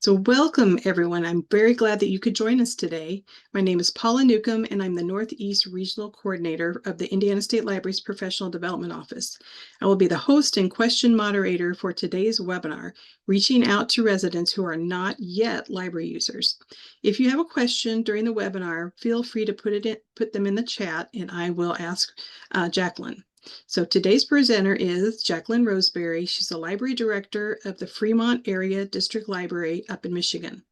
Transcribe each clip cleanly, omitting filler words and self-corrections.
So welcome, everyone. I'm very glad that you could join us today. My name is Paula Newcomb, and I'm the Northeast Regional Coordinator of the Indiana State Library's Professional Development Office. I will be the host and question moderator for today's webinar, reaching out to residents who are not yet library users. If you have a question during the webinar, feel free to put them in the chat, and I will ask Jackilyn. So today's presenter is Jackilyn Roseberry. She's the library director of the Fremont Area District Library up in Michigan.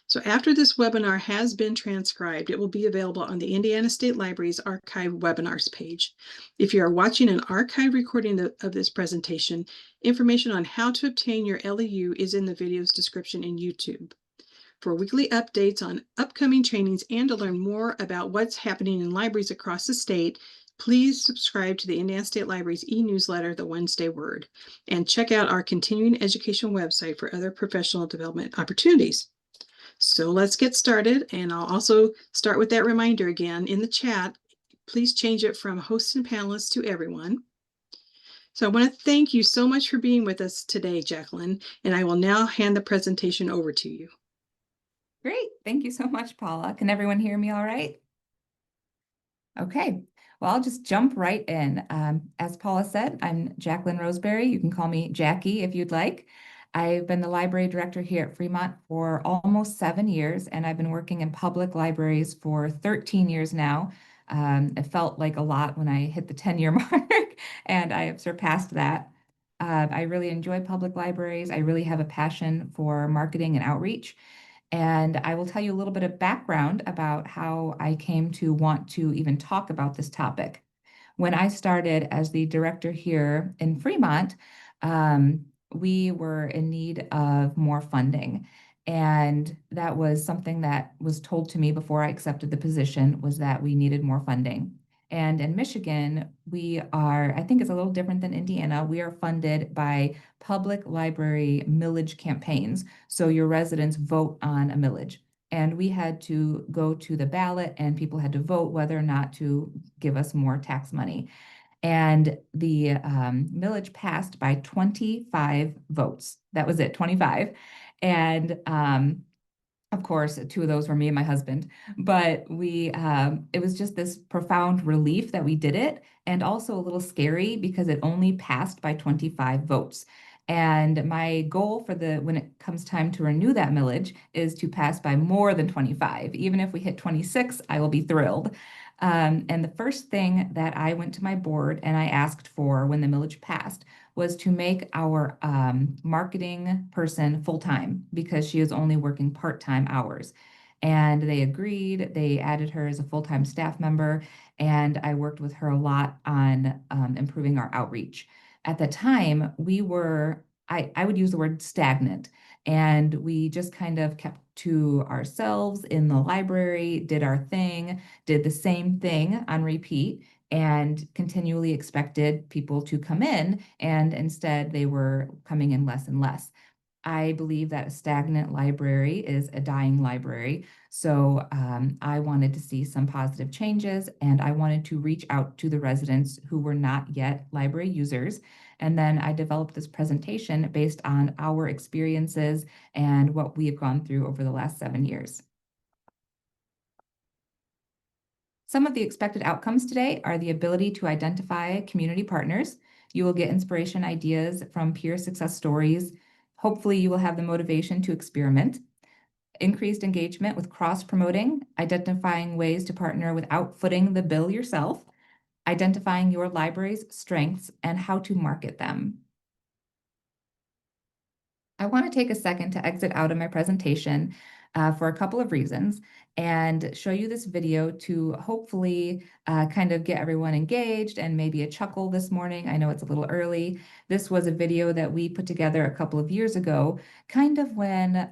So after this webinar has been transcribed, it will be available on the Indiana State Library's archive webinars page. If you are watching an archive recording of this presentation, information on how to obtain your LEU is in the video's description in YouTube. For weekly updates on upcoming trainings and to learn more about what's happening in libraries across the state, please subscribe to the Indiana State Library's e-newsletter, The Wednesday Word, and check out our continuing education website for other professional development opportunities. So let's get started, and I'll also start with that reminder again in the chat. Please change it from hosts and panelists to everyone. So I want to thank you so much for being with us today, Jackilyn, and I will now hand the presentation over to you. Great. Thank you so much, Paula. Can everyone hear me all right? Okay. Well, I'll just jump right in. As Paula said, I'm Jackilyn Roseberry. You can call me Jackie if you'd like. I've been the library director here at Fremont for almost 7 years, and I've been working in public libraries for 13 years now. It felt like a lot when I hit the 10-year mark, and I have surpassed that. I really enjoy public libraries. I really have a passion for marketing and outreach. And I will tell you a little bit of background about how I came to want to even talk about this topic. When I started as the director here in Fremont, we were in need of more funding. And that was something that was told to me before I accepted the position, was that we needed more funding. And in Michigan, we are, I think it's a little different than Indiana. We are funded by public library millage campaigns. So your residents vote on a millage. And we had to go to the ballot and people had to vote whether or not to give us more tax money. And the millage passed by 25 votes. That was it, 25. And of course, 2 of those were me and my husband, but it was just this profound relief that we did it, and also a little scary because it only passed by 25 votes. And my goal for when it comes time to renew that millage is to pass by more than 25. Even if we hit 26, I will be thrilled. And the first thing that I went to my board and I asked for when the millage passed was to make our marketing person full-time because she is only working part-time hours. And they agreed. They added her as a full-time staff member, and I worked with her a lot on improving our outreach. At the time, I would use the word stagnant, and we just kind of kept to ourselves in the library, did our thing, did the same thing on repeat, and continually expected people to come in, and instead they were coming in less and less. I believe that a stagnant library is a dying library. So I wanted to see some positive changes, and I wanted to reach out to the residents who were not yet library users. And then I developed this presentation based on our experiences and what we have gone through over the last 7 years. Some of the expected outcomes today are the ability to identify community partners. You will get inspiration ideas from peer success stories. Hopefully you will have the motivation to experiment. Increased engagement with cross-promoting, identifying ways to partner without footing the bill yourself, identifying your library's strengths and how to market them. I want to take a second to exit out of my presentation for a couple of reasons and show you this video to hopefully kind of get everyone engaged and maybe a chuckle this morning. I know it's a little early. This was a video that we put together a couple of years ago, kind of when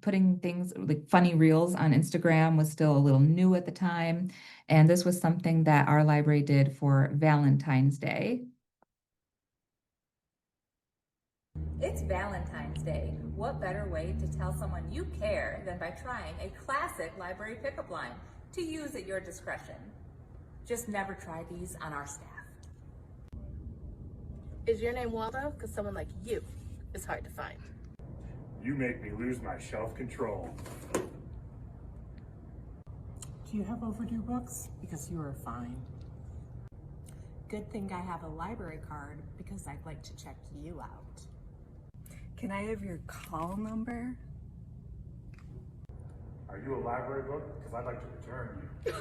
putting things like funny reels on Instagram was still a little new at the time. And this was something that our library did for Valentine's Day. It's Valentine's Day. What better way to tell someone you care than by trying a classic library pickup line to use at your discretion? Just never try these on our staff. Is your name Waldo? Because someone like you is hard to find. You make me lose my self-control. Do you have overdue books? Because you are fine. Good thing I have a library card because I'd like to check you out. Can I have your call number? Are you a library book? Because I'd like to return you.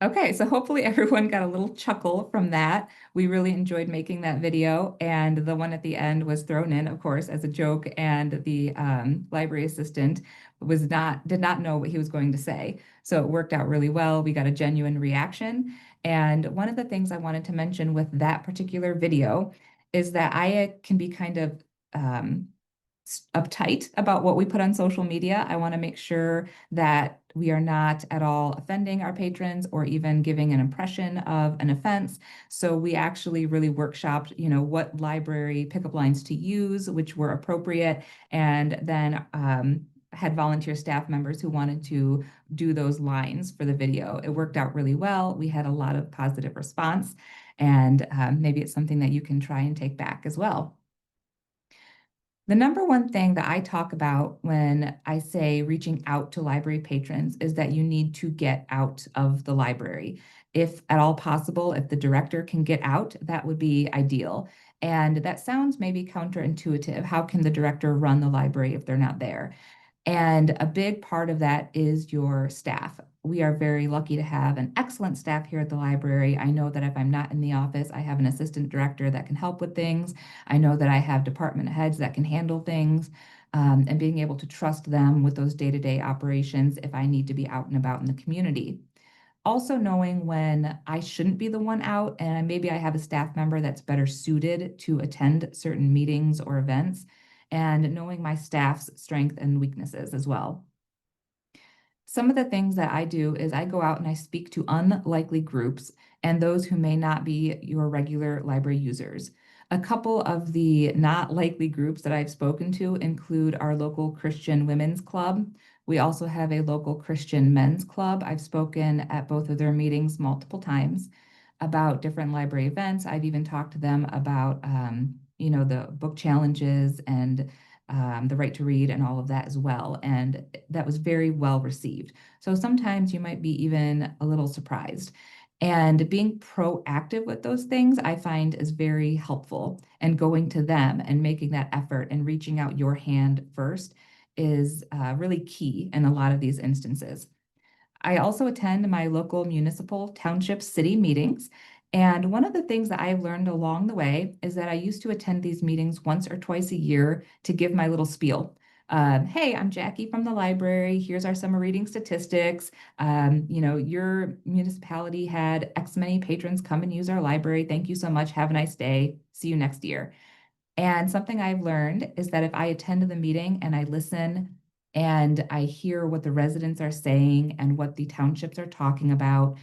Okay, so hopefully everyone got a little chuckle from that. We really enjoyed making that video, and the one at the end was thrown in, of course, as a joke, and the library assistant did not know what he was going to say. So it worked out really well. We got a genuine reaction. And one of the things I wanted to mention with that particular video is that I can be kind of uptight about what we put on social media. I want to make sure that we are not at all offending our patrons or even giving an impression of an offense. So we actually really workshopped, what library pickup lines to use, which were appropriate, and then had volunteer staff members who wanted to do those lines for the video. It worked out really well. We had a lot of positive response, and maybe it's something that you can try and take back as well. The number one thing that I talk about when I say reaching out to library patrons is that you need to get out of the library. If at all possible, if the director can get out, that would be ideal. And that sounds maybe counterintuitive. How can the director run the library if they're not there? And a big part of that is your staff. We are very lucky to have an excellent staff here at the library. I know that if I'm not in the office, I have an assistant director that can help with things. I know that I have department heads that can handle things, and being able to trust them with those day-to-day operations if I need to be out and about in the community. Also knowing when I shouldn't be the one out and maybe I have a staff member that's better suited to attend certain meetings or events, and knowing my staff's strengths and weaknesses as well. Some of the things that I do is I go out and I speak to unlikely groups and those who may not be your regular library users. A couple of the not likely groups that I've spoken to include our local Christian Women's Club. We also have a local Christian Men's Club. I've spoken at both of their meetings multiple times about different library events. I've even talked to them about, the book challenges and the right to read and all of that as well. And that was very well received. So sometimes you might be even a little surprised. And being proactive with those things, I find is very helpful. And going to them and making that effort and reaching out your hand first is really key in a lot of these instances. I also attend my local municipal, township, city meetings. And one of the things that I've learned along the way is that I used to attend these meetings once or twice a year to give my little spiel. Hey, I'm Jackie from the library. Here's our summer reading statistics. Your municipality had X many patrons come and use our library. Thank you so much. Have a nice day. See you next year. And something I've learned is that if I attend the meeting and I listen and I hear what the residents are saying and what the townships are talking about,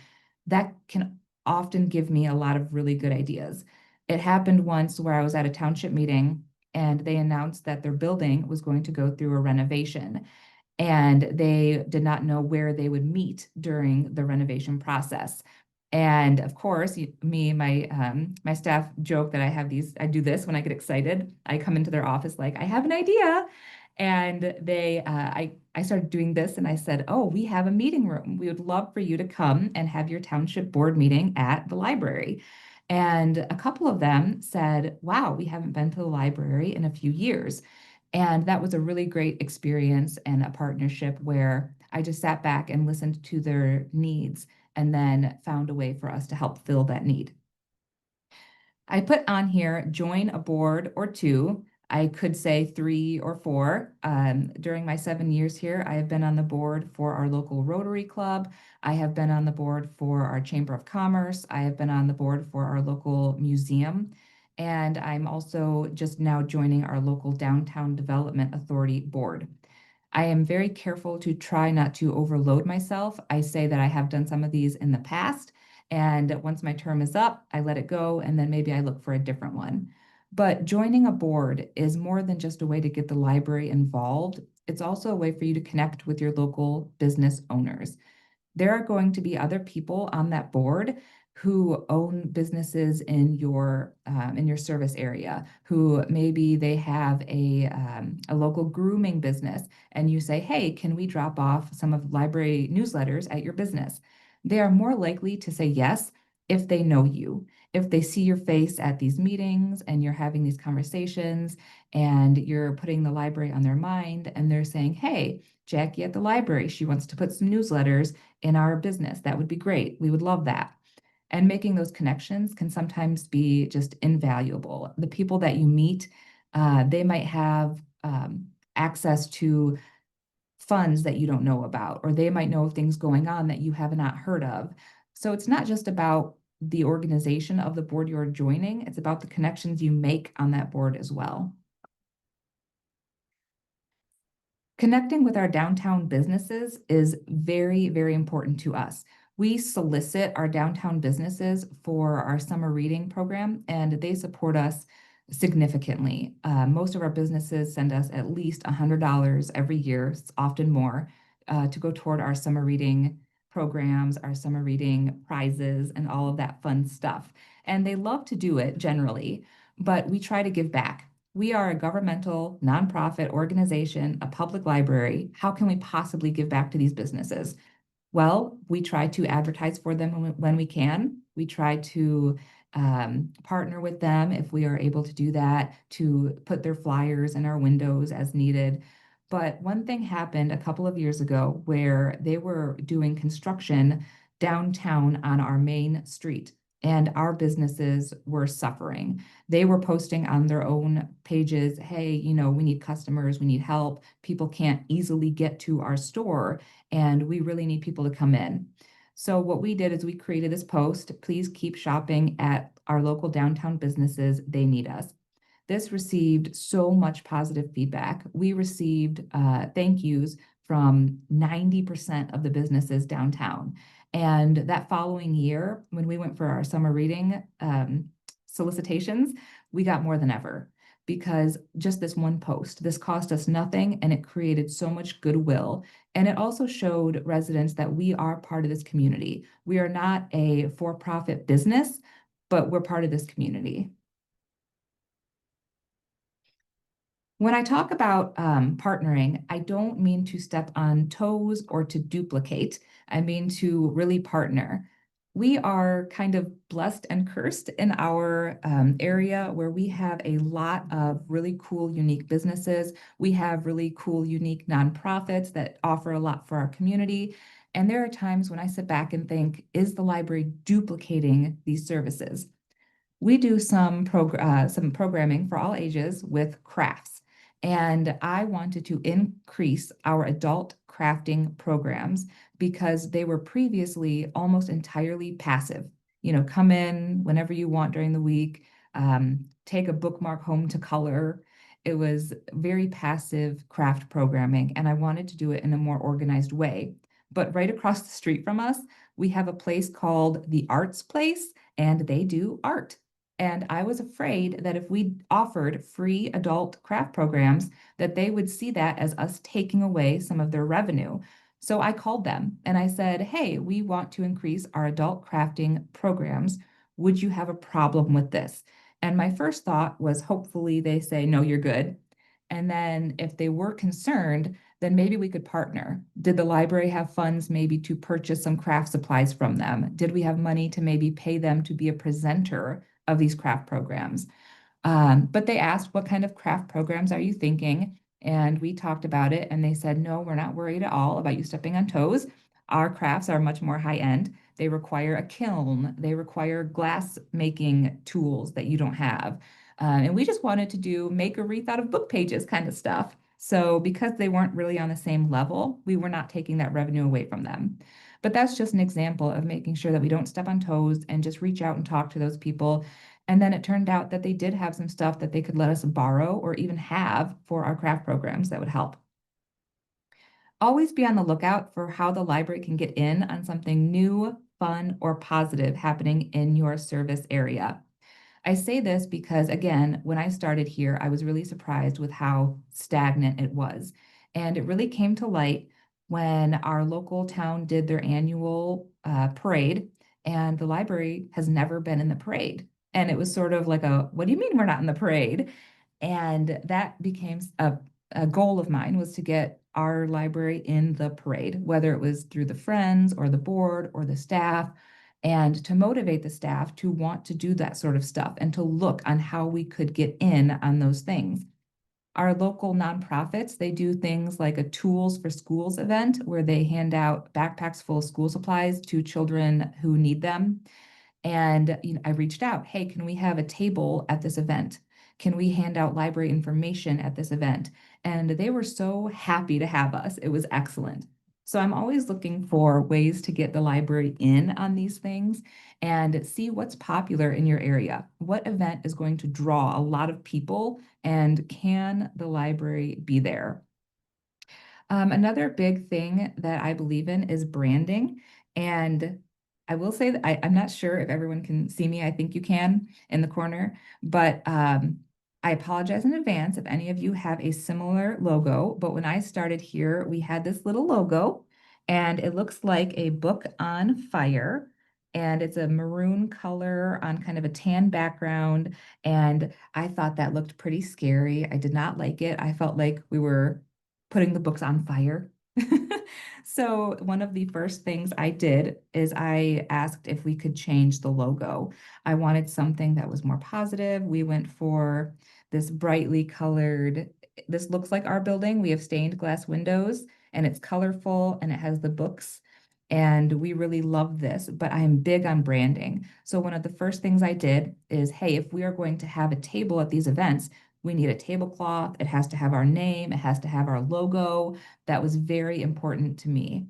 that can often give me a lot of really good ideas. It happened once where I was at a township meeting and they announced that their building was going to go through a renovation, and they did not know where they would meet during the renovation process. And of course, my staff joke that I do this when I get excited. I come into their office like, I have an idea. And I started doing this and I said, oh, we have a meeting room. We would love for you to come and have your township board meeting at the library. And a couple of them said, wow, we haven't been to the library in a few years. And that was a really great experience and a partnership where I just sat back and listened to their needs and then found a way for us to help fill that need. I put on here, join a board or two. I could say 3 or 4. During my 7 years here, I have been on the board for our local Rotary Club. I have been on the board for our Chamber of Commerce. I have been on the board for our local museum. And I'm also just now joining our local Downtown Development Authority board. I am very careful to try not to overload myself. I say that I have done some of these in the past, and once my term is up, I let it go, and then maybe I look for a different one. But joining a board is more than just a way to get the library involved. It's also a way for you to connect with your local business owners. There are going to be other people on that board who own businesses in your service area, who maybe they have a local grooming business, and you say, hey, can we drop off some of library newsletters at your business? They are more likely to say yes if they know you, if they see your face at these meetings and you're having these conversations and you're putting the library on their mind and they're saying, hey, Jackie at the library, she wants to put some newsletters in our business. That would be great. We would love that. And making those connections can sometimes be just invaluable. The people that you meet, they might have access to funds that you don't know about, or they might know of things going on that you have not heard of. So it's not just about the organization of the board you're joining, it's about the connections you make on that board as well. Connecting with our downtown businesses is very, very important to us. We solicit our downtown businesses for our summer reading program, and they support us significantly. Most of our businesses send us at least $100 every year, it's often more, to go toward our summer reading programs, our summer reading prizes, and all of that fun stuff. And they love to do it generally, but we try to give back. We are a governmental, nonprofit organization, a public library. How can we possibly give back to these businesses? Well, we try to advertise for them when we can. We try to partner with them if we are able to do that, to put their flyers in our windows as needed. But one thing happened a couple of years ago where they were doing construction downtown on our main street, and our businesses were suffering. They were posting on their own pages, hey, you know, we need customers, we need help. People can't easily get to our store, and we really need people to come in. So what we did is we created this post, please keep shopping at our local downtown businesses, they need us. This received so much positive feedback. We received thank yous from 90% of the businesses downtown. And that following year, when we went for our summer reading solicitations, we got more than ever, because just this one post, this cost us nothing, and it created so much goodwill. And it also showed residents that we are part of this community. We are not a for-profit business, but we're part of this community. When I talk about partnering, I don't mean to step on toes or to duplicate. I mean to really partner. We are kind of blessed and cursed in our area where we have a lot of really cool, unique businesses. We have really cool, unique nonprofits that offer a lot for our community. And there are times when I sit back and think, is the library duplicating these services? We do some programming for all ages with crafts. And I wanted to increase our adult crafting programs because they were previously almost entirely passive. You know, come in whenever you want during the week, take a bookmark home to color. It was very passive craft programming, and I wanted to do it in a more organized way. But right across the street from us, we have a place called the Arts Place, and they do art. And I was afraid that if we offered free adult craft programs, that they would see that as us taking away some of their revenue. So I called them and I said, hey, we want to increase our adult crafting programs. Would you have a problem with this? And my first thought was, hopefully they say, no, you're good. And then if they were concerned, then maybe we could partner. Did the library have funds maybe to purchase some craft supplies from them? Did we have money to maybe pay them to be a presenter of these craft programs? But they asked, what kind of craft programs are you thinking? And we talked about it, and they said, no, we're not worried at all about you stepping on toes. Our crafts are much more high end. They require a kiln. They require glass making tools that you don't have. And we just wanted to make a wreath out of book pages kind of stuff. So because they weren't really on the same level, we were not taking that revenue away from them. But that's just an example of making sure that we don't step on toes and just reach out and talk to those people. And then it turned out that they did have some stuff that they could let us borrow or even have for our craft programs that would help. Always be on the lookout for how the library can get in on something new, fun, or positive happening in your service area. I say this because, again, when I started here, I was really surprised with how stagnant it was. And it really came to light when our local town did their annual parade. and the library has never been in the parade. And it was sort of like what do you mean we're not in the parade? And that became a goal of mine, was to get our library in the parade, whether it was through the friends or the board or the staff, and to motivate the staff to want to do that sort of stuff and to look on how we could get in on those things. Our local nonprofits, they do things like a Tools for Schools event where they hand out backpacks full of school supplies to children who need them. And I reached out, hey, can we have a table at this event? Can we hand out library information at this event? And they were so happy to have us. It was excellent. So I'm always looking for ways to get the library in on these things and see what's popular in your area. What event is going to draw a lot of people, and can the library be there? Another big thing that I believe in is branding. And I will say that I'm not sure if everyone can see me. I think you can in the corner, but I apologize in advance if any of you have a similar logo. But when I started here, we had this little logo, and it looks like a book on fire. And it's a maroon color on kind of a tan background. And I thought that looked pretty scary. I did not like it. I felt like we were putting the books on fire. So one of the first things I did is I asked if we could change the logo. I wanted something that was more positive. We went for this brightly colored, this looks like our building. We have stained glass windows, and it's colorful, and it has the books. And we really love this, but I am big on branding. So one of the first things I did is, hey, if we are going to have a table at these events, we need a tablecloth. It has to have our name. It has to have our logo. That was very important to me.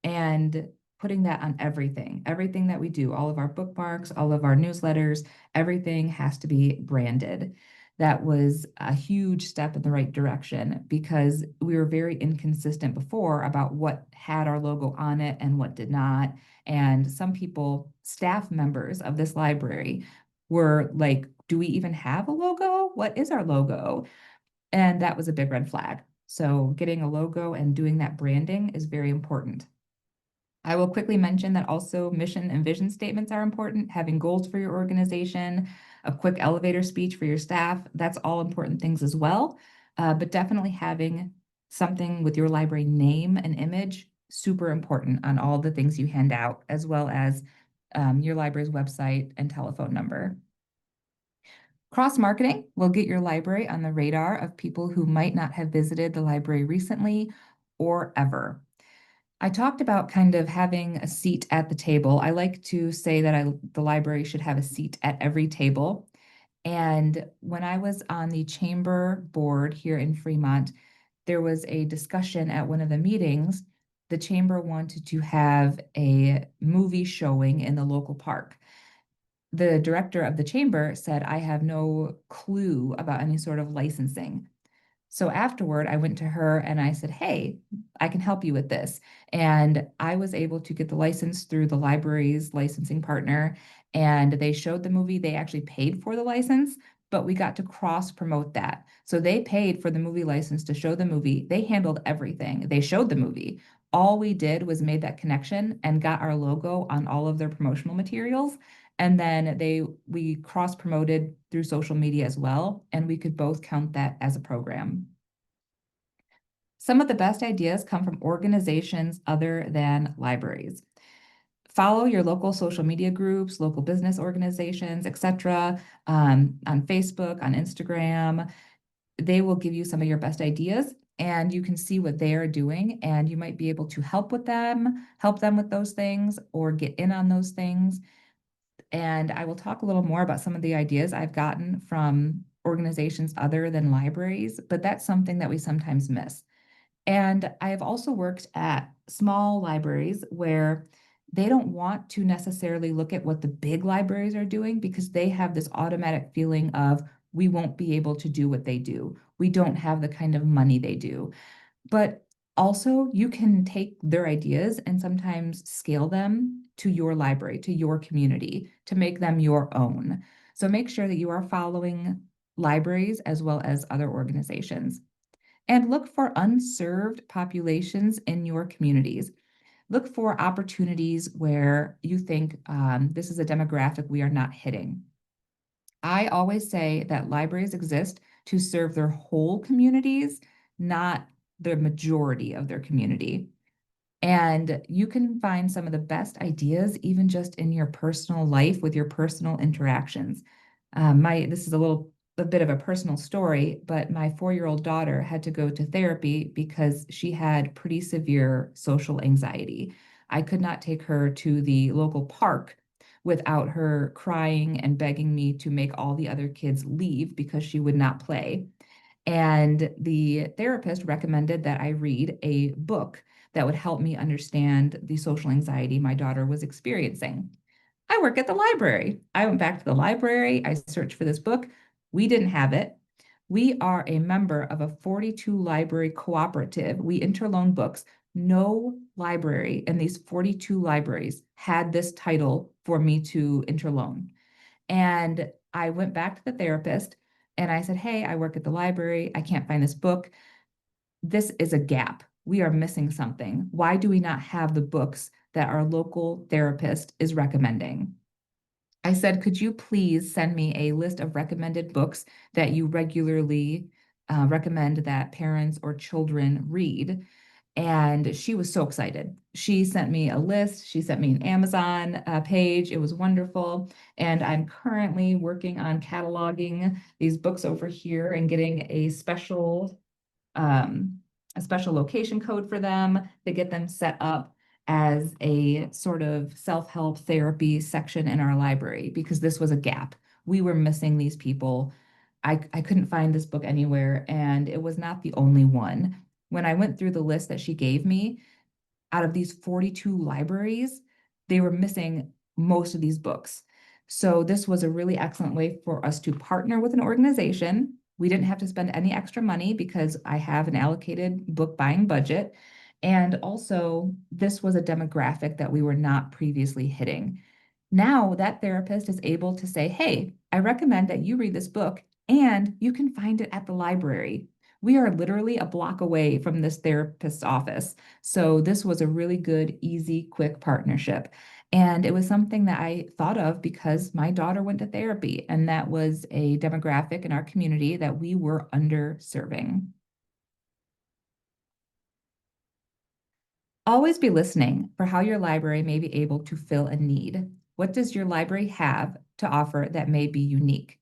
And putting that on everything that we do, all of our bookmarks, all of our newsletters, everything has to be branded. That was a huge step in the right direction, because we were very inconsistent before about what had our logo on it and what did not. And some people, staff members of this library, were like, do we even have a logo? What is our logo? And that was a big red flag. So getting a logo and doing that branding is very important. I will quickly mention that also mission and vision statements are important, having goals for your organization, a quick elevator speech for your staff. That's all important things as well. But definitely having something with your library name and image, super important on all the things you hand out, as well as your library's website and telephone number. Cross-marketing will get your library on the radar of people who might not have visited the library recently or ever. I talked about kind of having a seat at the table. I like to say that the library should have a seat at every table. And when I was on the chamber board here in Fremont, there was a discussion at one of the meetings. The chamber wanted to have a movie showing in the local park. The director of the chamber said, I have no clue about any sort of licensing. So afterward, I went to her and I said, hey, I can help you with this. And I was able to get the license through the library's licensing partner. And they showed the movie. They actually paid for the license, but we got to cross promote that. So they paid for the movie license to show the movie. They handled everything. They showed the movie. All we did was made that connection and got our logo on all of their promotional materials. And then we cross promoted through social media as well, and we could both count that as a program. Some of the best ideas come from organizations other than libraries. Follow your local social media groups, local business organizations, etc., on Facebook, on Instagram. They will give you some of your best ideas, and you can see what they are doing, and you might be able to help them with those things, or get in on those things. And I will talk a little more about some of the ideas I've gotten from organizations other than libraries, but that's something that we sometimes miss. And I've also worked at small libraries where they don't want to necessarily look at what the big libraries are doing, because they have this automatic feeling of, we won't be able to do what they do. We don't have the kind of money they do. But also, you can take their ideas and sometimes scale them to your library, to your community, to make them your own. So make sure that you are following libraries as well as other organizations. And look for unserved populations in your communities. Look for opportunities where you think this is a demographic we are not hitting. I always say that libraries exist to serve their whole communities, not the majority of their community. And you can find some of the best ideas even just in your personal life with your personal interactions. This is a bit of a personal story, but my 4-year-old daughter had to go to therapy because she had pretty severe social anxiety. I could not take her to the local park without her crying and begging me to make all the other kids leave because she would not play. And the therapist recommended that I read a book that would help me understand the social anxiety my daughter was experiencing. I work at the library. I went back to the library. I searched for this book. We didn't have it. We are a member of a 42 library cooperative. We interloan books. No library in these 42 libraries had this title for me to interloan. And I went back to the therapist and I said, hey, I work at the library. I can't find this book. This is a gap. We are missing something. Why do we not have the books that our local therapist is recommending? I said, could you please send me a list of recommended books that you regularly recommend that parents or children read? And she was so excited. She sent me a list. She sent me an Amazon page. It was wonderful. And I'm currently working on cataloging these books over here and getting um, a special location code for them to get them set up as a sort of self-help therapy section in our library because this was a gap. We were missing these people. I couldn't find this book anywhere, and it was not the only one. When I went through the list that she gave me, out of these 42 libraries, they were missing most of these books. So this was a really excellent way for us to partner with an organization. We didn't have to spend any extra money because I have an allocated book buying budget. And also, this was a demographic that we were not previously hitting. Now that therapist is able to say, hey, I recommend that you read this book and you can find it at the library. We are literally a block away from this therapist's office. So this was a really good, easy, quick partnership. And it was something that I thought of because my daughter went to therapy, and that was a demographic in our community that we were underserving. Always be listening for how your library may be able to fill a need. What does your library have to offer that may be unique?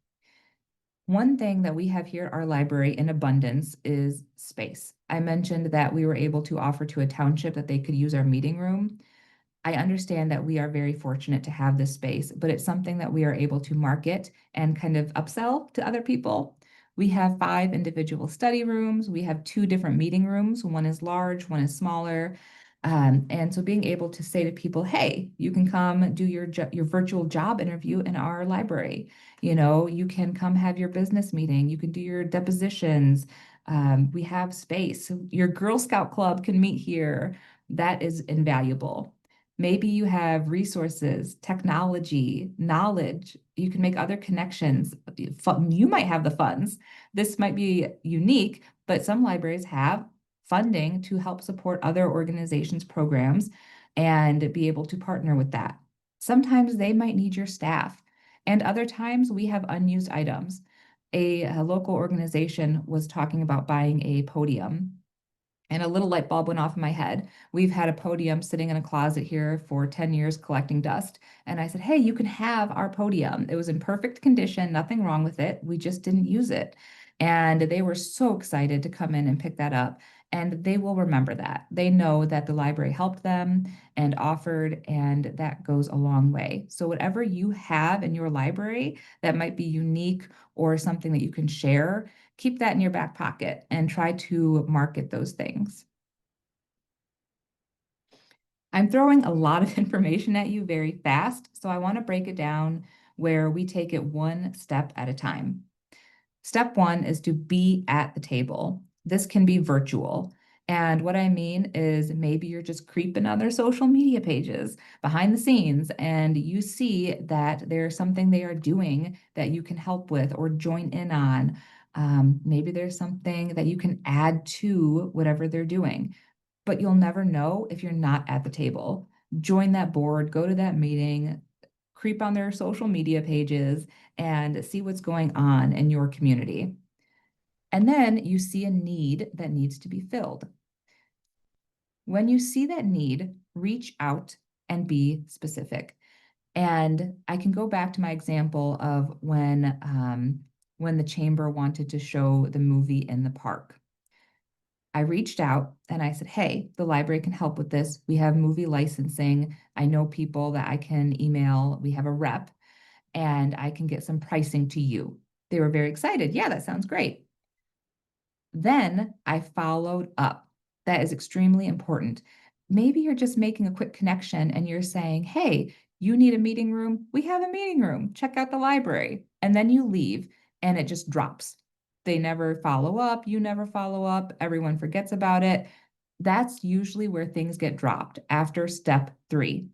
One thing that we have here at our library in abundance is space. I mentioned that we were able to offer to a township that they could use our meeting room. I understand that we are very fortunate to have this space, but it's something that we are able to market and kind of upsell to other people. We have 5 individual study rooms. We have 2 different meeting rooms. One is large, one is smaller. And so being able to say to people, hey, you can come do your virtual job interview in our library. You know, you can come have your business meeting. You can do your depositions. We have space. Your Girl Scout club can meet here. That is invaluable. Maybe you have resources, technology, knowledge. You can make other connections. You might have the funds. This might be unique, but some libraries have funding to help support other organizations' programs and be able to partner with that. Sometimes they might need your staff, and other times we have unused items. A local organization was talking about buying a podium, and a little light bulb went off in my head. We've had a podium sitting in a closet here for 10 years collecting dust. And I said, hey, you can have our podium. It was in perfect condition, nothing wrong with it. We just didn't use it. And they were so excited to come in and pick that up. And they will remember that. They know that the library helped them and offered, and that goes a long way. So whatever you have in your library that might be unique or something that you can share, keep that in your back pocket and try to market those things. I'm throwing a lot of information at you very fast, so I want to break it down where we take it one step at a time. Step 1 is to be at the table. This can be virtual. And what I mean is maybe you're just creeping on their social media pages behind the scenes and you see that there's something they are doing that you can help with or join in on. Maybe there's something that you can add to whatever they're doing. but you'll never know if you're not at the table. Join that board, go to that meeting, creep on their social media pages, and see what's going on in your community. And then you see a need that needs to be filled. When you see that need, reach out and be specific. And I can go back to my example of when the chamber wanted to show the movie in the park. I reached out and I said, hey, the library can help with this. We have movie licensing. I know people that I can email. We have a rep and I can get some pricing to you. They were very excited. Yeah, that sounds great. Then I followed up. That is extremely important. Maybe you're just making a quick connection and you're saying, hey, you need a meeting room? We have a meeting room. Check out the library. And then you leave and it just drops. They never follow up. You never follow up. Everyone forgets about it. That's usually where things get dropped after step 3.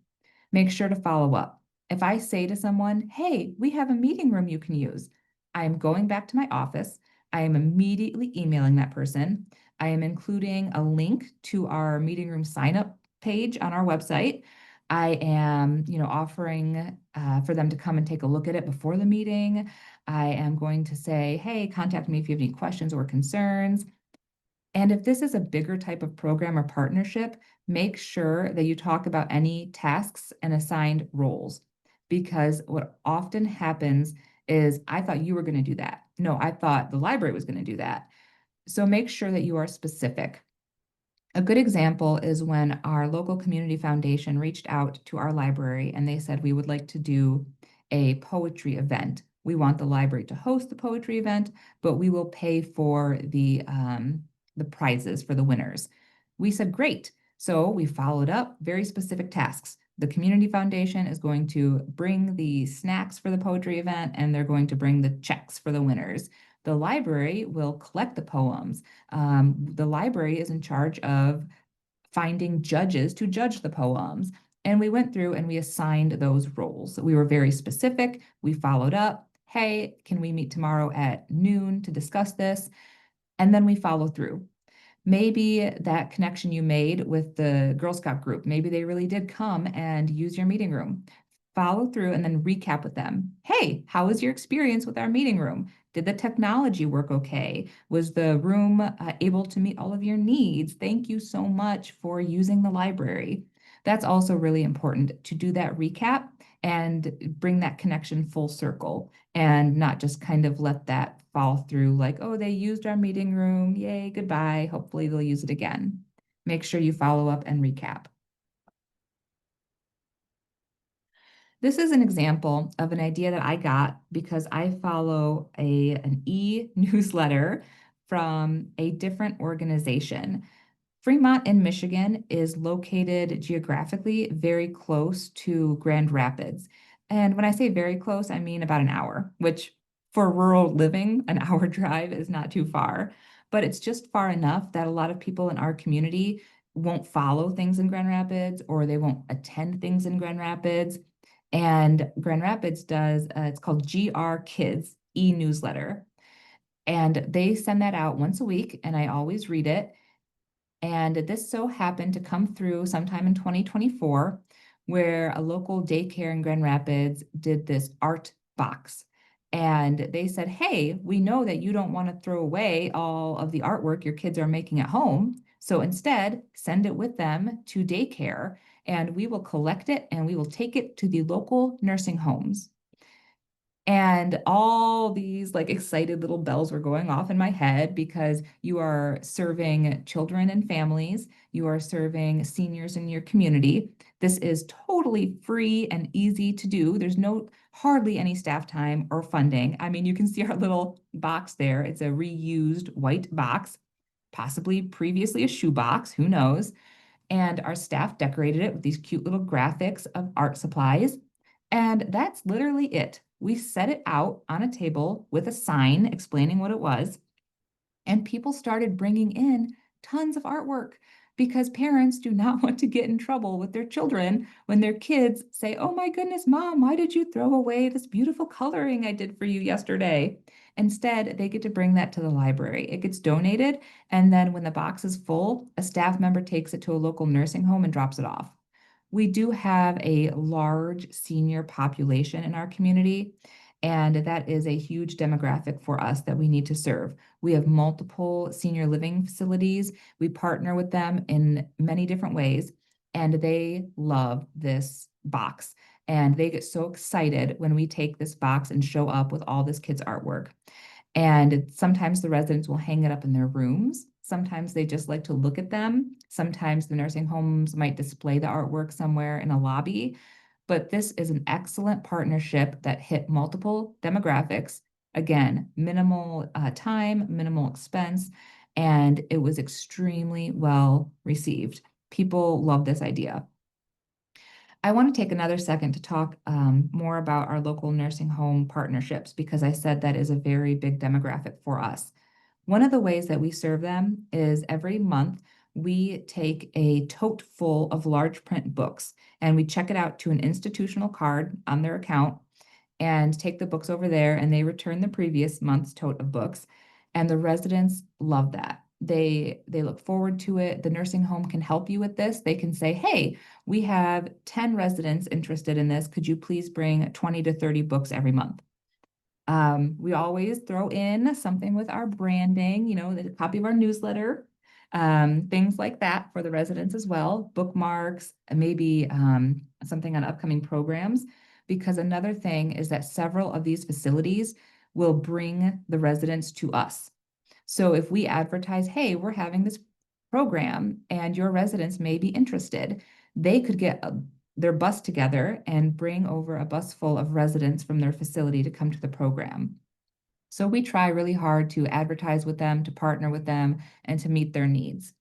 Make sure to follow up. If I say to someone, hey, we have a meeting room you can use, I am going back to my office. I am immediately emailing that person. I am including a link to our meeting room sign up page on our website. I am, offering for them to come and take a look at it before the meeting. I am going to say, hey, contact me if you have any questions or concerns. And if this is a bigger type of program or partnership, make sure that you talk about any tasks and assigned roles. Because what often happens is, I thought you were going to do that. No, I thought the library was going to do that. So make sure that you are specific. A good example is when our local community foundation reached out to our library and they said, we would like to do a poetry event. We want the library to host the poetry event, but we will pay for the prizes for the winners. We said, great. So we followed up very specific tasks. The community foundation is going to bring the snacks for the poetry event and they're going to bring the checks for the winners. The library will collect the poems. The library is in charge of finding judges to judge the poems. And we went through and we assigned those roles. We were very specific. We followed up. Hey, can we meet tomorrow at noon to discuss this? And then we follow through. Maybe that connection you made with the Girl Scout group, maybe they really did come and use your meeting room. Follow through and then recap with them. Hey, how was your experience with our meeting room? Did the technology work okay? Was the room able to meet all of your needs? Thank you so much for using the library. That's also really important to do that recap and bring that connection full circle and not just kind of let that fall through like, oh, they used our meeting room. Yay, goodbye. Hopefully they'll use it again. Make sure you follow up and recap. This is an example of an idea that I got because I follow an e-newsletter from a different organization. Fremont in Michigan is located geographically very close to Grand Rapids. And when I say very close, I mean about an hour, which for rural living, an hour drive is not too far. But it's just far enough that a lot of people in our community won't follow things in Grand Rapids or they won't attend things in Grand Rapids. And Grand Rapids does, it's called GR Kids e-newsletter. And they send that out once a week, and I always read it. And this so happened to come through sometime in 2024, where a local daycare in Grand Rapids did this art box. And they said, hey, we know that you don't want to throw away all of the artwork your kids are making at home. So instead, send it with them to daycare, and we will collect it and we will take it to the local nursing homes. And all these like excited little bells were going off in my head because you are serving children and families. You are serving seniors in your community. This is totally free and easy to do. There's hardly any staff time or funding. I mean, you can see our little box there. It's a reused white box, possibly previously a shoebox, who knows? And our staff decorated it with these cute little graphics of art supplies. And that's literally it. We set it out on a table with a sign explaining what it was. And people started bringing in tons of artwork. because parents do not want to get in trouble with their children when their kids say, "Oh my goodness, Mom, why did you throw away this beautiful coloring I did for you yesterday?" Instead, they get to bring that to the library. It gets donated, and then when the box is full, a staff member takes it to a local nursing home and drops it off. We do have a large senior population in our community, and that is a huge demographic for us that we need to serve. We have multiple senior living facilities. We partner with them in many different ways, and they love this box. And they get so excited when we take this box and show up with all this kids' artwork. And sometimes the residents will hang it up in their rooms. Sometimes they just like to look at them. Sometimes the nursing homes might display the artwork somewhere in a lobby. But this is an excellent partnership that hit multiple demographics. Again, minimal time, minimal expense, and it was extremely well received. People love this idea. I want to take another second to talk more about our local nursing home partnerships because I said that is a very big demographic for us. One of the ways that we serve them is every month we take a tote full of large print books and we check it out to an institutional card on their account and take the books over there and they return the previous month's tote of books. And the residents love that. They look forward to it. The nursing home can help you with this. They can say, "Hey, we have 10 residents interested in this. Could you please bring 20 to 30 books every month?" We always throw in something with our branding, the copy of our newsletter, things like that for the residents as well, bookmarks, and maybe something on upcoming programs. Because another thing is that several of these facilities will bring the residents to us. So if we advertise, "Hey, we're having this program and your residents may be interested," they could get their bus together and bring over a bus full of residents from their facility to come to the program. So we try really hard to advertise with them, to partner with them, and to meet their needs.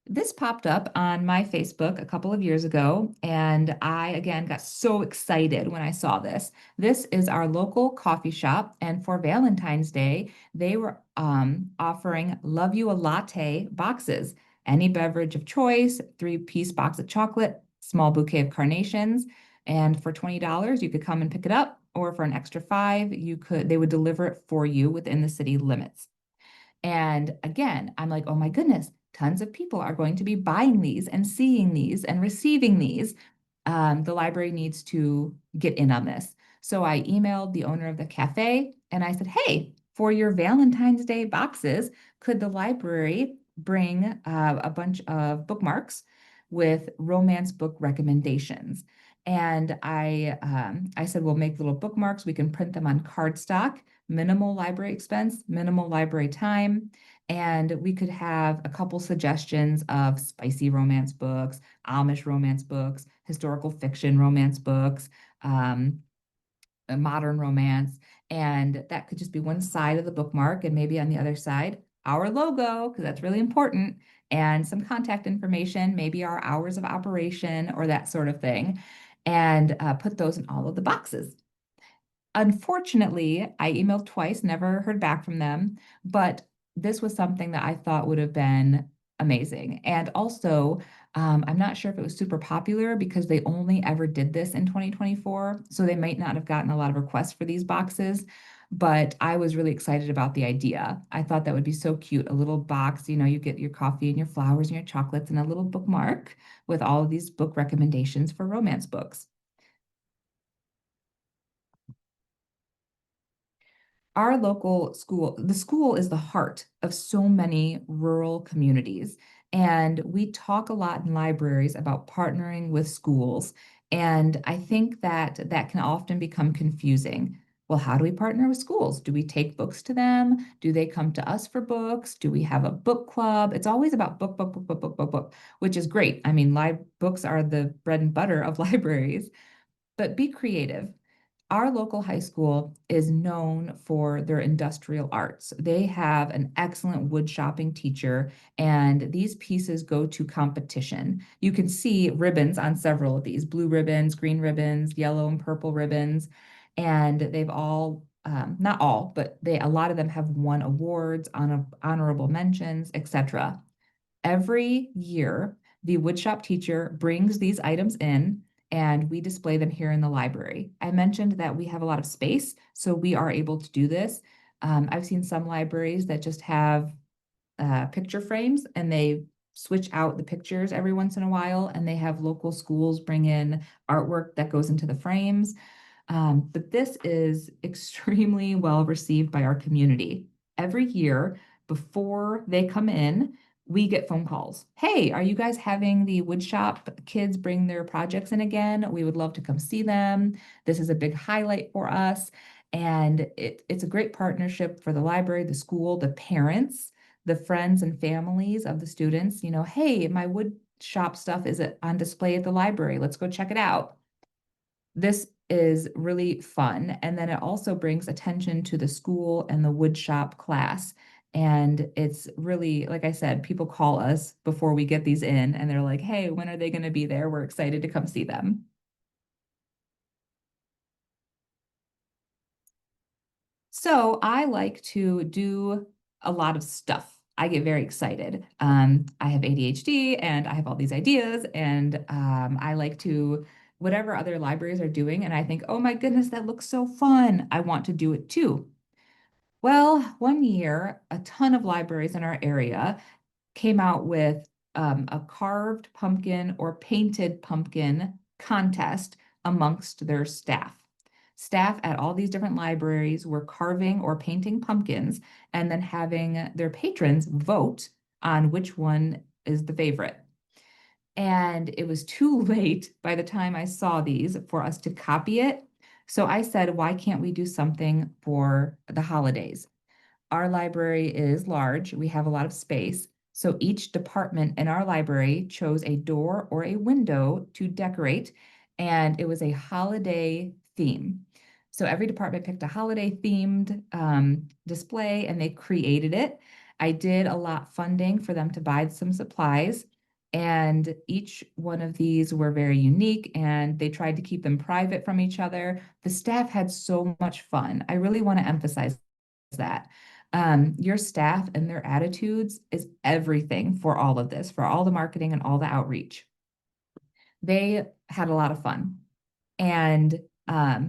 This popped up on my Facebook a couple of years ago, and I again got so excited when I saw this. This is our local coffee shop, and for Valentine's Day, they were offering Love You a Latte boxes, any beverage of choice, 3-piece box of chocolate, small bouquet of carnations, and for $20, you could come and pick it up, or for an extra 5, they would deliver it for you within the city limits. And again, I'm like, "Oh my goodness, tons of people are going to be buying these and seeing these and receiving these. The library needs to get in on this." So I emailed the owner of the cafe and I said, "Hey, for your Valentine's Day boxes, could the library bring a bunch of bookmarks with romance book recommendations?" And I said, "We'll make little bookmarks. We can print them on cardstock, minimal library expense, minimal library time. And we could have a couple suggestions of spicy romance books, Amish romance books, historical fiction romance books, a modern romance. And that could just be one side of the bookmark, and maybe on the other side, our logo, because that's really important, and some contact information, maybe our hours of operation or that sort of thing, and put those in all of the boxes. Unfortunately, I emailed twice, never heard back from them, but this was something that I thought would have been amazing. And also, I'm not sure if it was super popular because they only ever did this in 2024, so they might not have gotten a lot of requests for these boxes, but I was really excited about the idea. I thought that would be so cute, a little box, you get your coffee and your flowers and your chocolates and a little bookmark with all of these book recommendations for romance books. Our local school, the school is the heart of so many rural communities. And we talk a lot in libraries about partnering with schools. And I think that that can often become confusing. Well, how do we partner with schools? Do we take books to them? Do they come to us for books? Do we have a book club? It's always about book, book, book, book, book, book, book, which is great. I mean, books are the bread and butter of libraries, but be creative. Our local high school is known for their industrial arts. They have an excellent wood shopping teacher, and these pieces go to competition. You can see ribbons on several of these, blue ribbons, green ribbons, yellow and purple ribbons, and they've all, not all, but a lot of them have won awards, honorable mentions, etc. Every year, the woodshop teacher brings these items in and we display them here in the library. I mentioned that we have a lot of space, so we are able to do this. I've seen some libraries that just have picture frames and they switch out the pictures every once in a while, and they have local schools bring in artwork that goes into the frames. But this is extremely well received by our community. Every year, before they come in, we get phone calls. Hey, are you guys having the woodshop kids bring their projects in again? We would love to come see them. This is a big highlight for us. And it's a great partnership for the library, the school, the parents, the friends and families of the students. You know, hey, my wood shop stuff is on display at the library. Let's go check it out. This is really fun. And then it also brings attention to the school and the wood shop class. And it's really, like I said, people call us before we get these in and they're like, hey, when are they going to be there? We're excited to come see them. So I like to do a lot of stuff. I get very excited. I have ADHD and I have all these ideas, and I like to, whatever other libraries are doing, and I think, oh my goodness, that looks so fun. I want to do it too. Well, one year, a ton of libraries in our area came out with a carved pumpkin or painted pumpkin contest amongst their staff. Staff at all these different libraries were carving or painting pumpkins and then having their patrons vote on which one is the favorite. And it was too late by the time I saw these for us to copy it. So I said, why can't we do something for the holidays? Our library is large. We have a lot of space. So each department in our library chose a door or a window to decorate, and it was a holiday theme. So every department picked a holiday themed display and they created it. I did a lot funding for them to buy some supplies, and each one of these were very unique and they tried to keep them private from each other. The staff had so much fun. I really want to emphasize that. Your staff and their attitudes is everything for all of this, for all the marketing and all the outreach. They had a lot of fun. And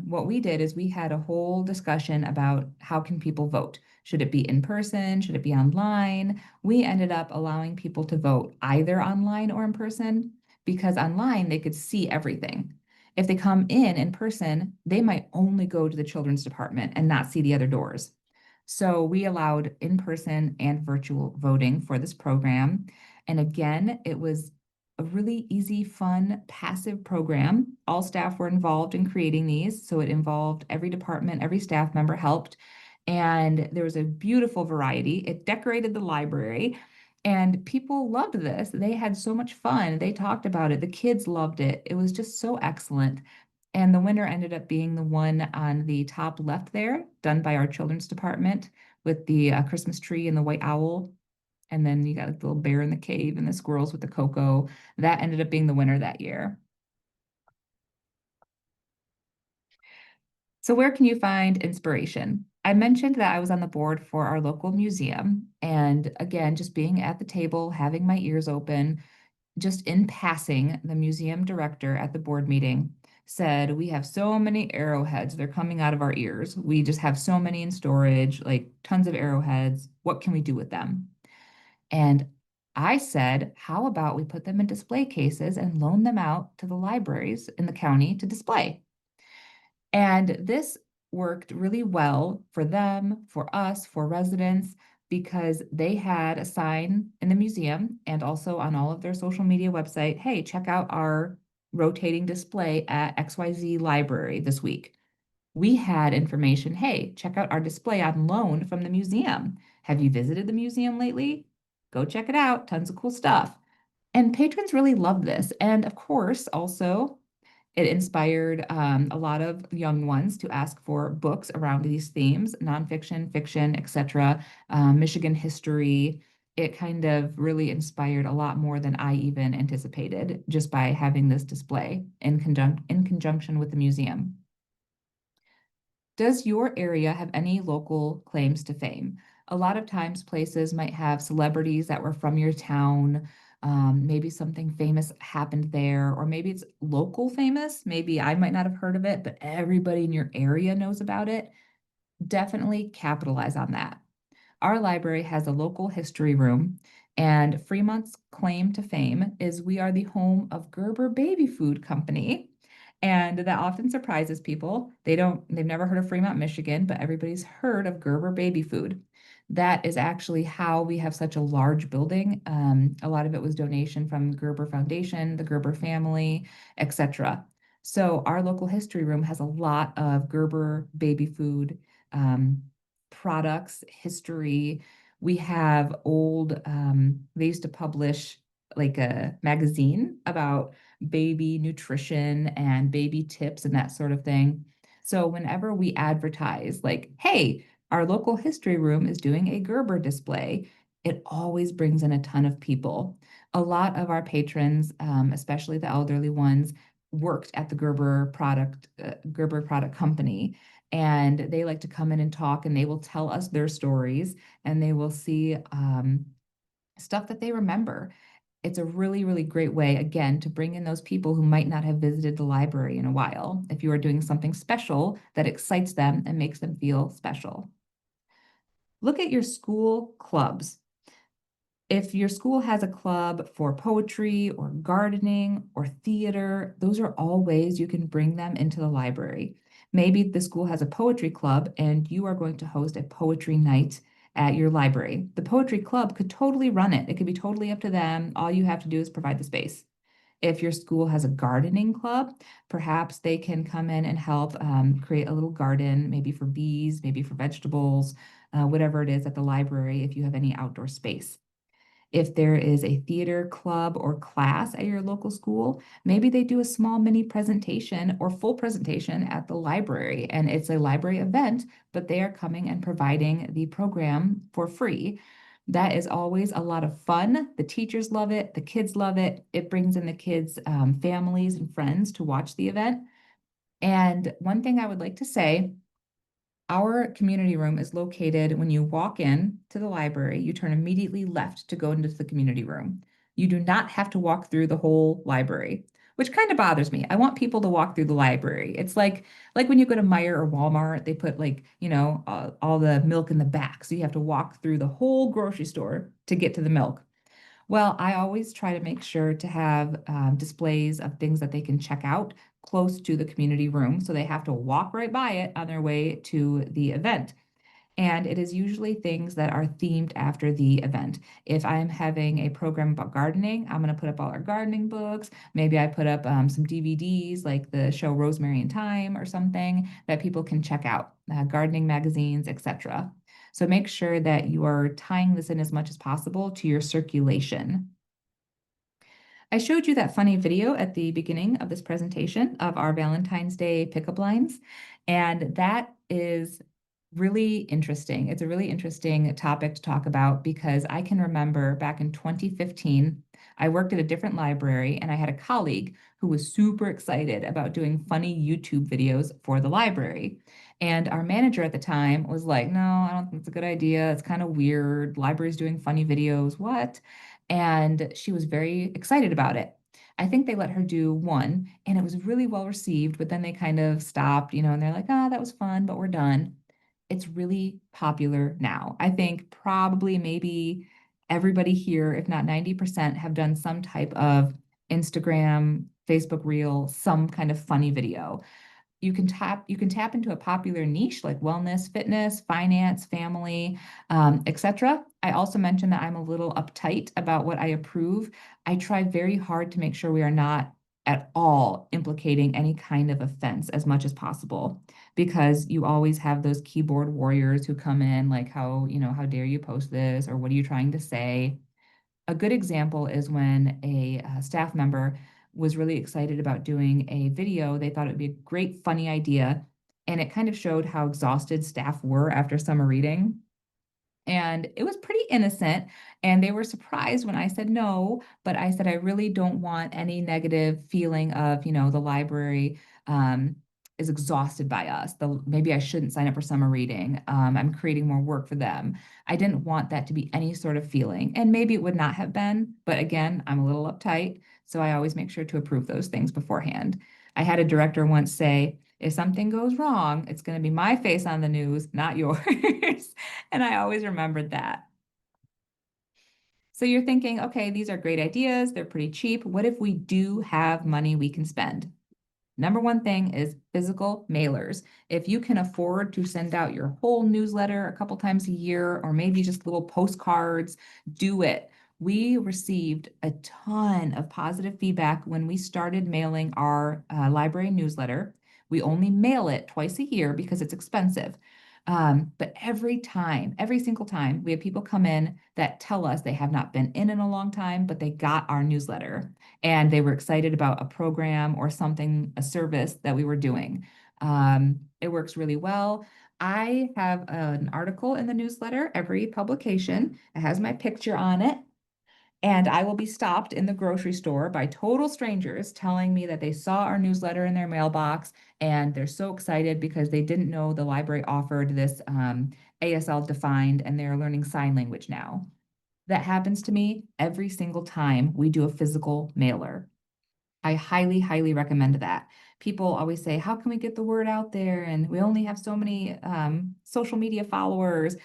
what we did is we had a whole discussion about how can people vote? Should it be in person? Should it be online? We ended up allowing people to vote either online or in person, because online they could see everything. If they come in person, they might only go to the children's department and not see the other doors. So we allowed in-person and virtual voting for this program. And again, it was a really easy, fun, passive program. All staff were involved in creating these. So it involved every department, every staff member helped. And there was a beautiful variety. It decorated the library. And people loved this. They had so much fun. They talked about it. The kids loved it. It was just so excellent. And the winner ended up being the one on the top left there, done by our children's department with the Christmas tree and the white owl. And then you got like the little bear in the cave and the squirrels with the cocoa. That ended up being the winner that year. So where can you find inspiration? I mentioned that I was on the board for our local museum. And again, just being at the table, having my ears open, just in passing, the museum director at the board meeting said, we have so many arrowheads. They're coming out of our ears. We just have so many in storage, like tons of arrowheads. What can we do with them? And I said, how about we put them in display cases and loan them out to the libraries in the county to display? And this worked really well for them, for us, for residents, because they had a sign in the museum and also on all of their social media website, hey, check out our rotating display at XYZ library this week. We had information, hey, check out our display on loan from the museum. Have you visited the museum lately? Go check it out, tons of cool stuff. And patrons really loved this. And of course, also, it inspired a lot of young ones to ask for books around these themes, nonfiction, fiction, etc., Michigan history. It kind of really inspired a lot more than I even anticipated just by having this display in conjunction with the museum. Does your area have any local claims to fame? A lot of times places might have celebrities that were from your town. Maybe something famous happened there, or maybe it's local famous. Maybe I might not have heard of it, but everybody in your area knows about it. Definitely capitalize on that. Our library has a local history room, and Fremont's claim to fame is we are the home of Gerber Baby Food Company. And that often surprises people. They've never heard of Fremont, Michigan, but everybody's heard of Gerber Baby Food. That is actually how we have such a large building. A lot of it was donation from Gerber Foundation, the Gerber family, etc. So our local history room has a lot of Gerber baby food um, products, history. We have old, they used to publish like a magazine about baby nutrition and baby tips and that sort of thing. So whenever we advertise, like, hey, our local history room is doing a Gerber display, it always brings in a ton of people. A lot of our patrons, especially the elderly ones, worked at the Gerber product company, and they like to come in and talk, and they will tell us their stories, and they will see stuff that they remember. It's a really, really great way, again, to bring in those people who might not have visited the library in a while, if you are doing something special that excites them and makes them feel special. Look at your school clubs. If your school has a club for poetry or gardening or theater, those are all ways you can bring them into the library. Maybe the school has a poetry club and you are going to host a poetry night at your library. The poetry club could totally run it. It could be totally up to them. All you have to do is provide the space. If your school has a gardening club, perhaps they can come in and help create a little garden, maybe for bees, maybe for vegetables, whatever it is at the library if you have any outdoor space. If there is a theater club or class at your local school, maybe they do a small mini presentation or full presentation at the library, and it's a library event, but they are coming and providing the program for free. That is always a lot of fun. The teachers love it, the kids love it. It brings in the kids' families and friends to watch the event. And one thing I would like to say, our community room is located when you walk in to the library, you turn immediately left to go into the community room. You do not have to walk through the whole library, which kind of bothers me. I want people to walk through the library. It's like when you go to Meijer or Walmart, they put like, all the milk in the back. So you have to walk through the whole grocery store to get to the milk. Well, I always try to make sure to have displays of things that they can check out close to the community room, so they have to walk right by it on their way to the event. And it is usually things that are themed after the event. If I'm having a program about gardening, I'm going to put up all our gardening books. Maybe I put up some DVDs like the show Roseberry and Thyme or something that people can check out, gardening magazines, etc. So make sure that you are tying this in as much as possible to your circulation. I showed you that funny video at the beginning of this presentation of our Valentine's Day pickup lines, and that is really interesting. It's a really interesting topic to talk about because I can remember back in 2015, I worked at a different library and I had a colleague who was super excited about doing funny YouTube videos for the library. And our manager at the time was like, no, I don't think it's a good idea. It's kind of weird. Library's doing funny videos. What? And she was very excited about it. I think they let her do one and it was really well received, but then they kind of stopped, and they're like, that was fun, but we're done. It's really popular now. I think probably maybe everybody here, if not 90%, have done some type of Instagram, Facebook reel, some kind of funny video. You can tap into a popular niche like wellness, fitness, finance, family, etc. I also mentioned that I'm a little uptight about what I approve. I try very hard to make sure we are not at all implicating any kind of offense as much as possible, because you always have those keyboard warriors who come in like, how dare you post this, or what are you trying to say? A good example is when a staff member was really excited about doing a video. They thought it would be a great, funny idea. And it kind of showed how exhausted staff were after summer reading. And it was pretty innocent. And they were surprised when I said no, but I said, I really don't want any negative feeling of, the library is exhausted by us. Maybe I shouldn't sign up for summer reading. I'm creating more work for them. I didn't want that to be any sort of feeling. And maybe it would not have been, but again, I'm a little uptight. So I always make sure to approve those things beforehand. I had a director once say, if something goes wrong, it's going to be my face on the news, not yours. And I always remembered that. So you're thinking, okay, these are great ideas. They're pretty cheap. What if we do have money we can spend? Number one thing is physical mailers. If you can afford to send out your whole newsletter a couple times a year, or maybe just little postcards, do it. We received a ton of positive feedback when we started mailing our library newsletter. We only mail it twice a year because it's expensive. But every single time, we have people come in that tell us they have not been in a long time, but they got our newsletter and they were excited about a program or something, a service that we were doing. It works really well. I have an article in the newsletter every publication. It has my picture on it. And I will be stopped in the grocery store by total strangers telling me that they saw our newsletter in their mailbox and they're so excited because they didn't know the library offered this ASL defined and they're learning sign language now. That happens to me every single time we do a physical mailer. I highly, highly recommend that. People always say, how can we get the word out there? And we only have so many social media followers.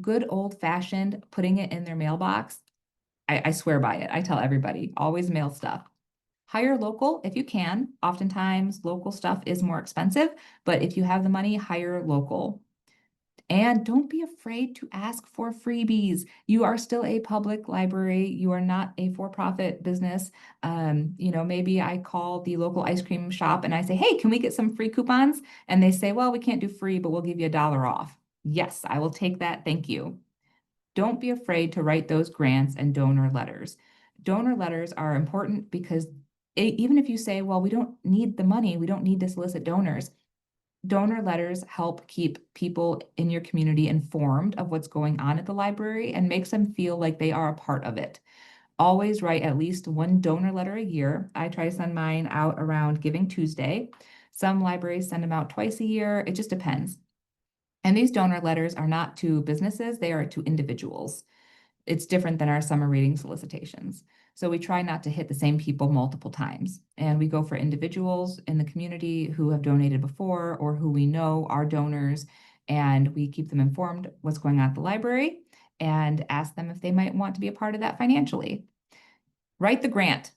Good old fashioned putting it in their mailbox. I swear by it. I tell everybody, always mail stuff. Hire local if you can. Oftentimes, local stuff is more expensive, but if you have the money, hire local. And don't be afraid to ask for freebies. You are still a public library. You are not a for-profit business. Maybe I call the local ice cream shop and I say, hey, can we get some free coupons? And they say, well, we can't do free, but we'll give you $1 off. Yes, I will take that. Thank you. Don't be afraid to write those grants and donor letters. Donor letters are important because even if you say, well, we don't need the money, we don't need to solicit donors, donor letters help keep people in your community informed of what's going on at the library and makes them feel like they are a part of it. Always write at least one donor letter a year. I try to send mine out around Giving Tuesday. Some libraries send them out twice a year. It just depends. And these donor letters are not to businesses, they are to individuals. It's different than our summer reading solicitations. So we try not to hit the same people multiple times. And we go for individuals in the community who have donated before or who we know are donors. And we keep them informed what's going on at the library and ask them if they might want to be a part of that financially. Write the grant.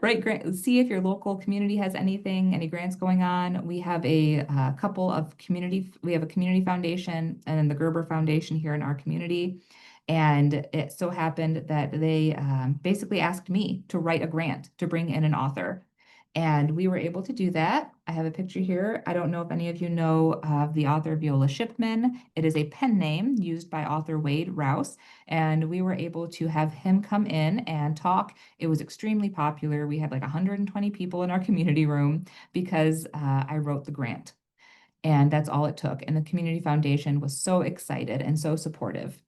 Write grant. See if your local community has any grants going on. We have a couple of we have a community foundation and then the Gerber Foundation here in our community. And it so happened that they basically asked me to write a grant to bring in an author. And we were able to do that. I have a picture here. I don't know if any of you know of the author Viola Shipman. It is a pen name used by author Wade Rouse. And we were able to have him come in and talk. It was extremely popular. We had like 120 people in our community room because I wrote the grant. And that's all it took. And the community foundation was so excited and so supportive.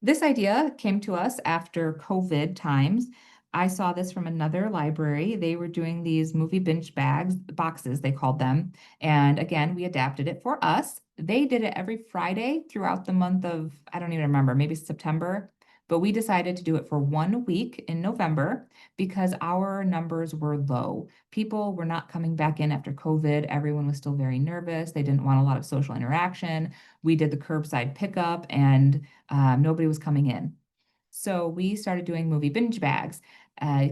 This idea came to us after COVID times. I saw this from another library. They were doing these movie binge boxes, they called them. And again, we adapted it for us. They did it every Friday throughout the month of, I don't even remember, maybe September. But we decided to do it for 1 week in November because our numbers were low. People were not coming back in after COVID. Everyone was still very nervous. They didn't want a lot of social interaction. We did the curbside pickup and nobody was coming in. So we started doing movie binge bags.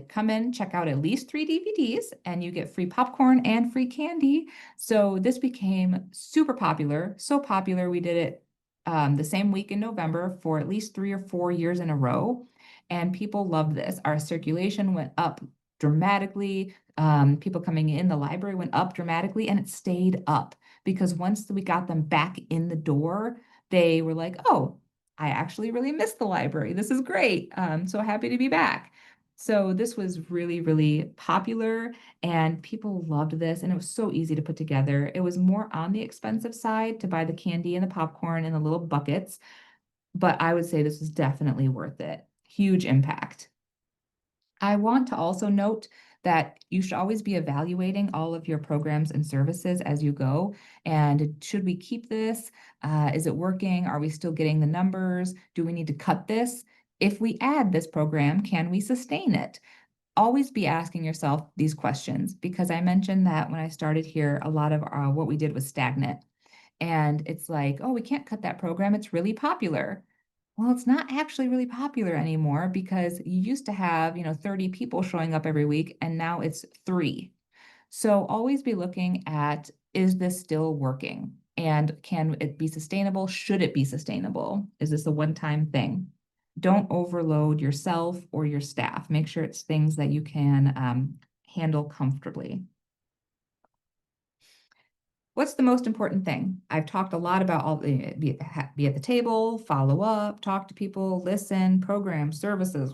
Come in, check out at least 3 DVDs, and you get free popcorn and free candy. So this became super popular. So popular, we did it the same week in November for at least 3 or 4 years in a row. And people loved this. Our circulation went up dramatically. People coming in the library went up dramatically, and it stayed up because once we got them back in the door, they were like, oh, I actually really missed the library. This is great. So happy to be back. So this was really, really popular and people loved this and it was so easy to put together. It was more on the expensive side to buy the candy and the popcorn and the little buckets, but I would say this was definitely worth it. Huge impact. I want to also note that you should always be evaluating all of your programs and services as you go. And should we keep this? Is it working? Are we still getting the numbers? Do we need to cut this? If we add this program, can we sustain it? Always be asking yourself these questions, because I mentioned that when I started here, a lot of what we did was stagnant. And it's like, oh, we can't cut that program. It's really popular. Well, it's not actually really popular anymore, because you used to have, 30 people showing up every week, and now it's 3. So always be looking at, is this still working? And can it be sustainable? Should it be sustainable? Is this a one-time thing? Don't overload yourself or your staff. Make sure it's things that you can handle comfortably. What's the most important thing? I've talked a lot about all the be at the table, follow up, talk to people, listen, program, services.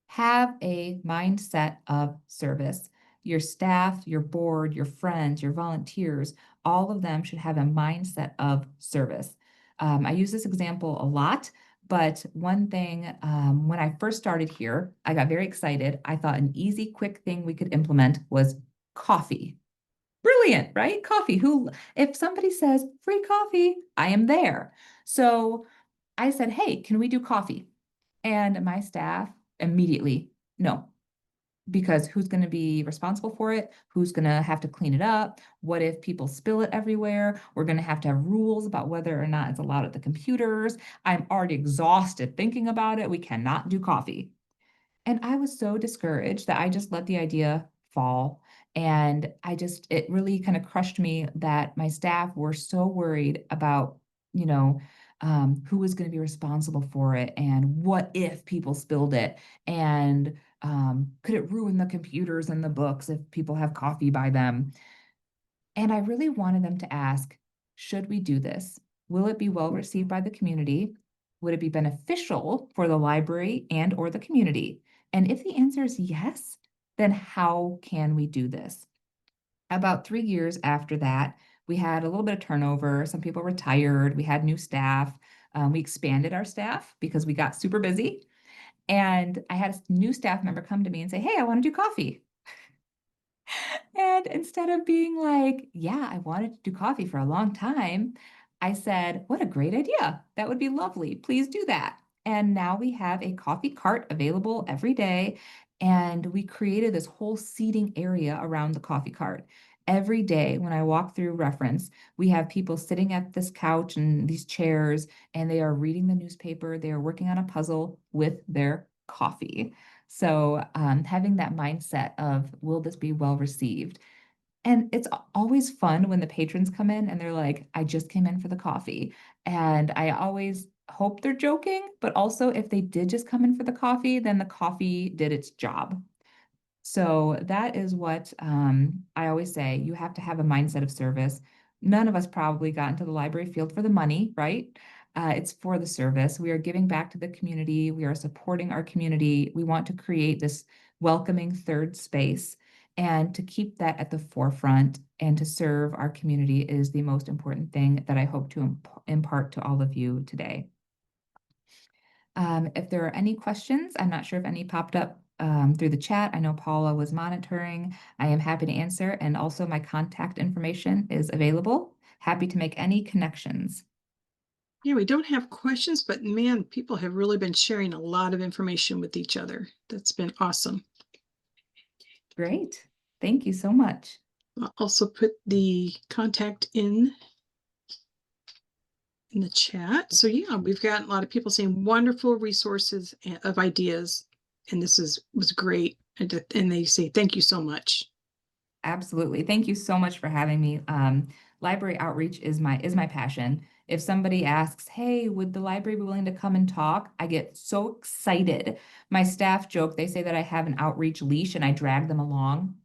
Have a mindset of service. Your staff, your board, your friends, your volunteers, all of them should have a mindset of service. I use this example a lot, but one thing, when I first started here, I got very excited. I thought an easy, quick thing we could implement was coffee. Brilliant, right? Coffee. If somebody says free coffee, I am there. So I said, hey, can we do coffee? And my staff immediately, no, because who's going to be responsible for it? Who's going to have to clean it up? What if people spill it everywhere? We're going to have rules about whether or not it's allowed at the computers. I'm already exhausted thinking about it. We cannot do coffee. And I was so discouraged that I just let the idea fall. And it really kind of crushed me that my staff were so worried about, you know, who was going to be responsible for it, and what if people spilled it, and could it ruin the computers and the books if people have coffee by them? And I really wanted them to ask, should we do this? Will it be well received by the community? Would it be beneficial for the library and or the community? And if the answer is yes, then how can we do this? About 3 years after that, we had a little bit of turnover. Some people retired. We had new staff. We expanded our staff because we got super busy. And I had a new staff member come to me and say, hey, I want to do coffee. And instead of being like, yeah, I wanted to do coffee for a long time, I said, what a great idea. That would be lovely. Please do that. And now we have a coffee cart available every day. And we created this whole seating area around the coffee cart. Every day when I walk through reference, we have people sitting at this couch and these chairs, and they are reading the newspaper. They are working on a puzzle with their coffee. So having that mindset of, will this be well received? And it's always fun when the patrons come in and they're like, I just came in for the coffee. And I always hope they're joking, but also if they did just come in for the coffee, then the coffee did its job. So that is what I always say. You have to have a mindset of service. None of us probably got into the library field for the money, right? It's for the service. We are giving back to the community. We are supporting our community. We want to create this welcoming third space. And to keep that at the forefront and to serve our community is the most important thing that I hope to impart to all of you today. If there are any questions, I'm not sure if any popped up through the chat. I know Paula was monitoring. I am happy to answer. And also my contact information is available. Happy to make any connections. Yeah, we don't have questions, but man, people have really been sharing a lot of information with each other. That's been awesome. Great. Thank you so much. I'll also put the contact in the chat. So yeah, we've got a lot of people saying wonderful resources of ideas, and this was great. And they say thank you so much. Absolutely. Thank you so much for having me. Library outreach is my passion. If somebody asks, hey, would the library be willing to come and talk? I get so excited. My staff joke, they say that I have an outreach leash and I drag them along.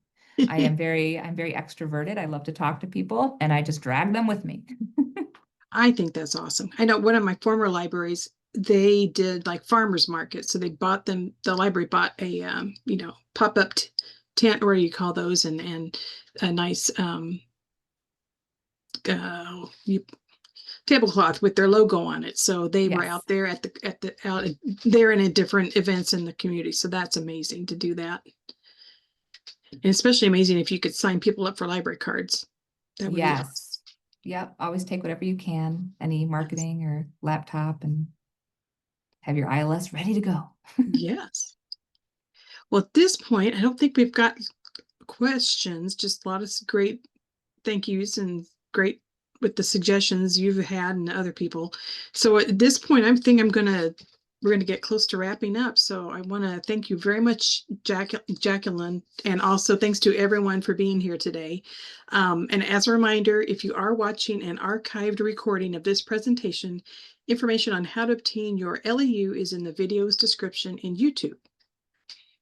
I'm very extroverted. I love to talk to people, and I just drag them with me. I think that's awesome. I know one of my former libraries, they did like farmers markets. So the library bought a, pop-up tent, or what do you call those? And a nice, tablecloth with their logo on it. So they were out there out there in different events in the community. So that's amazing to do that. And especially amazing if you could sign people up for library cards. That would be awesome. Yes. Yep. Always take whatever you can, any marketing or laptop, and have your ILS ready to go. Yes. Well, at this point, I don't think we've got questions, just a lot of great thank yous and great with the suggestions you've had and other people. So at this point, we're gonna get close to wrapping up. So I want to thank you very much, Jackilyn, and also thanks to everyone for being here today. And as a reminder, if you are watching an archived recording of this presentation, information on how to obtain your LEU is in the video's description in YouTube.